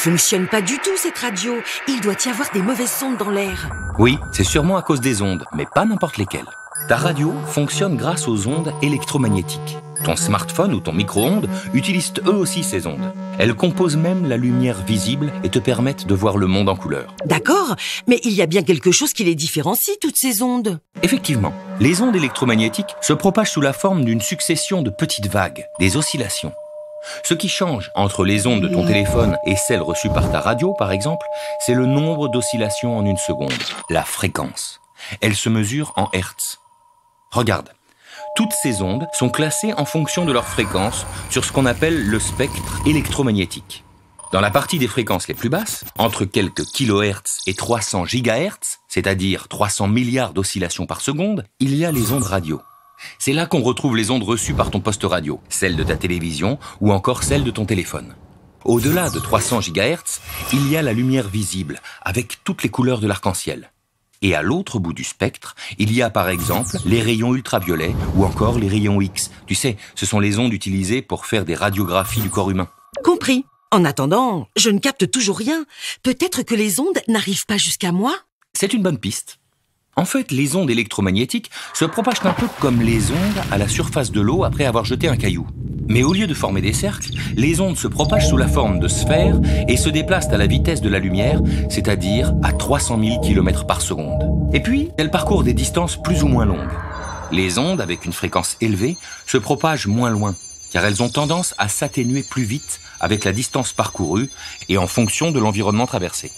fonctionne pas du tout cette radio. Il doit y avoir des mauvaises ondes dans l'air. Oui, c'est sûrement à cause des ondes, mais pas n'importe lesquelles. Ta radio fonctionne grâce aux ondes électromagnétiques. Ton smartphone ou ton micro-ondes utilisent eux aussi ces ondes. Elles composent même la lumière visible et te permettent de voir le monde en couleur. D'accord, mais il y a bien quelque chose qui les différencie, toutes ces ondes. Effectivement, les ondes électromagnétiques se propagent sous la forme d'une succession de petites vagues, des oscillations. Ce qui change entre les ondes de ton téléphone et celles reçues par ta radio, par exemple, c'est le nombre d'oscillations en une seconde, la fréquence. Elle se mesure en hertz. Regarde, toutes ces ondes sont classées en fonction de leur fréquence sur ce qu'on appelle le spectre électromagnétique. Dans la partie des fréquences les plus basses, entre quelques kilohertz et 300 gigahertz, c'est-à-dire 300 milliards d'oscillations par seconde, il y a les ondes radio. C'est là qu'on retrouve les ondes reçues par ton poste radio, celles de ta télévision ou encore celles de ton téléphone. Au-delà de 300 gigahertz, il y a la lumière visible, avec toutes les couleurs de l'arc-en-ciel. Et à l'autre bout du spectre, il y a par exemple les rayons ultraviolets ou encore les rayons X. Tu sais, ce sont les ondes utilisées pour faire des radiographies du corps humain. Compris. En attendant, je ne capte toujours rien. Peut-être que les ondes n'arrivent pas jusqu'à moi? C'est une bonne piste. En fait, les ondes électromagnétiques se propagent un peu comme les ondes à la surface de l'eau après avoir jeté un caillou. Mais au lieu de former des cercles, les ondes se propagent sous la forme de sphères et se déplacent à la vitesse de la lumière, c'est-à-dire à 300 000 km par seconde. Et puis, elles parcourent des distances plus ou moins longues. Les ondes, avec une fréquence élevée, se propagent moins loin, car elles ont tendance à s'atténuer plus vite avec la distance parcourue et en fonction de l'environnement traversé.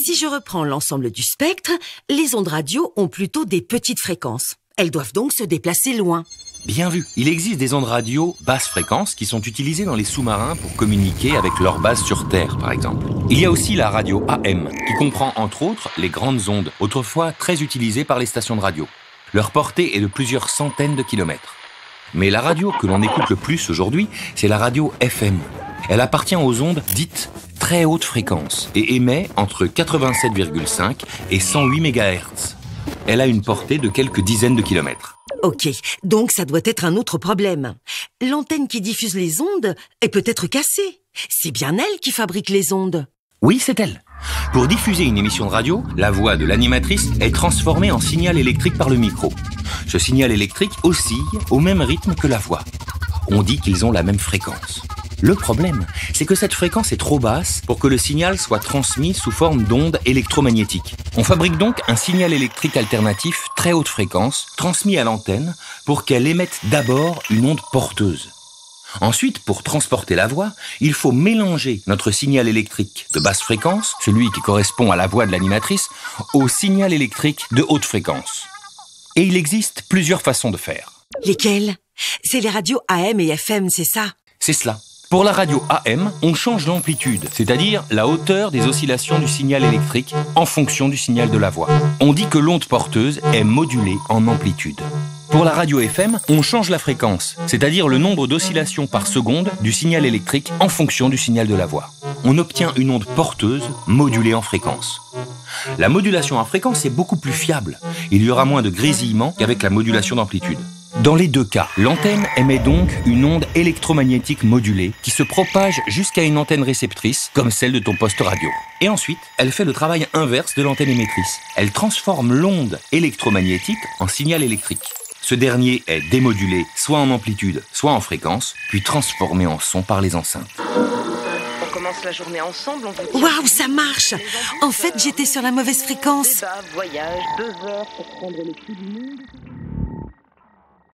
Si je reprends l'ensemble du spectre, les ondes radio ont plutôt des petites fréquences. Elles doivent donc se déplacer loin. Bien vu. Il existe des ondes radio basse fréquence qui sont utilisées dans les sous-marins pour communiquer avec leur base sur Terre, par exemple. Il y a aussi la radio AM, qui comprend entre autres les grandes ondes, autrefois très utilisées par les stations de radio. Leur portée est de plusieurs centaines de kilomètres. Mais la radio que l'on écoute le plus aujourd'hui, c'est la radio FM. Elle appartient aux ondes dites très haute fréquence et émet entre 87,5 et 108 MHz. Elle a une portée de quelques dizaines de kilomètres. Ok, donc ça doit être un autre problème. L'antenne qui diffuse les ondes est peut-être cassée. C'est bien elle qui fabrique les ondes. Oui, c'est elle. Pour diffuser une émission de radio, la voix de l'animatrice est transformée en signal électrique par le micro. Ce signal électrique oscille au même rythme que la voix. On dit qu'ils ont la même fréquence. Le problème, c'est que cette fréquence est trop basse pour que le signal soit transmis sous forme d'ondes électromagnétiques. On fabrique donc un signal électrique alternatif très haute fréquence, transmis à l'antenne, pour qu'elle émette d'abord une onde porteuse. Ensuite, pour transporter la voix, il faut mélanger notre signal électrique de basse fréquence, celui qui correspond à la voix de l'animatrice, au signal électrique de haute fréquence. Et il existe plusieurs façons de faire. Lesquelles? C'est les radios AM et FM, c'est ça? C'est cela. Pour la radio AM, on change l'amplitude, c'est-à-dire la hauteur des oscillations du signal électrique en fonction du signal de la voix. On dit que l'onde porteuse est modulée en amplitude. Pour la radio FM, on change la fréquence, c'est-à-dire le nombre d'oscillations par seconde du signal électrique en fonction du signal de la voix. On obtient une onde porteuse modulée en fréquence. La modulation en fréquence est beaucoup plus fiable. Il y aura moins de grésillement qu'avec la modulation d'amplitude. Dans les deux cas, l'antenne émet donc une onde électromagnétique modulée qui se propage jusqu'à une antenne réceptrice, comme celle de ton poste radio. Et ensuite, elle fait le travail inverse de l'antenne émettrice. Elle transforme l'onde électromagnétique en signal électrique. Ce dernier est démodulé, soit en amplitude, soit en fréquence, puis transformé en son par les enceintes. On commence la journée ensemble, on vous tient. Waouh, ça marche! En fait, j'étais sur la mauvaise fréquence. Débat, voyage, 2 heures pour prendre le coup du monde.